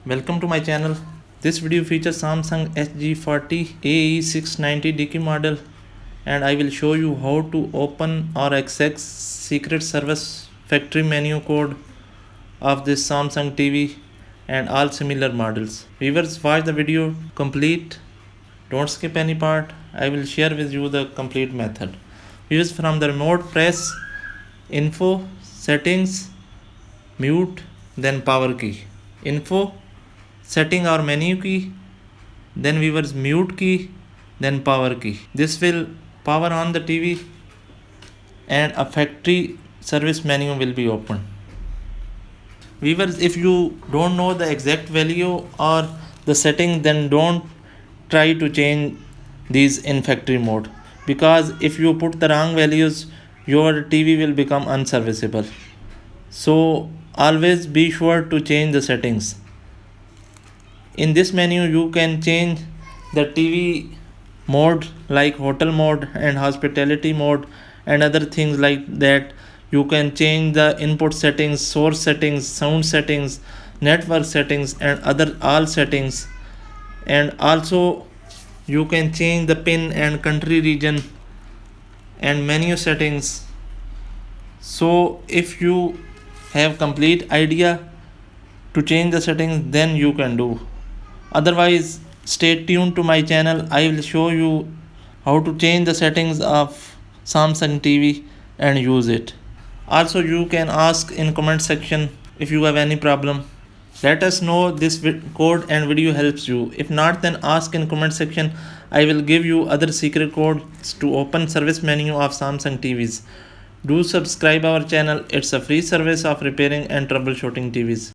Welcome to my channel. This video features Samsung SG40 AE690 DK model, and I will show you how to open or access secret service factory menu code of this Samsung TV and all similar models. Viewers, watch the video complete. Don't skip any part. I will share with you the complete method. Viewers, from the remote, press info, settings, mute, then power key. Info, setting or menu key, then viewers mute key, then power key. This will power on the TV and a factory service menu will be opened. Viewers, if you don't know the exact value or the setting, then don't try to change these in factory mode, because if you put the wrong values, your TV will become unserviceable. So always be sure to change the settings. In this menu you can change the TV mode like hotel mode and hospitality mode and other things like that. You can change the input settings, source settings, sound settings, network settings and other all settings, and also you can change the pin and country region and menu settings. So if you have complete idea to change the settings, then you can do. Otherwise, stay tuned to my channel. I will show you how to change the settings of Samsung TV and use it. Also, you can ask in comment section if you have any problem. Let us know this code and video helps you. If not, then ask in comment section. I will give you other secret codes to open service menu of Samsung TVs. Do subscribe our channel. It's a free service of repairing and troubleshooting TVs.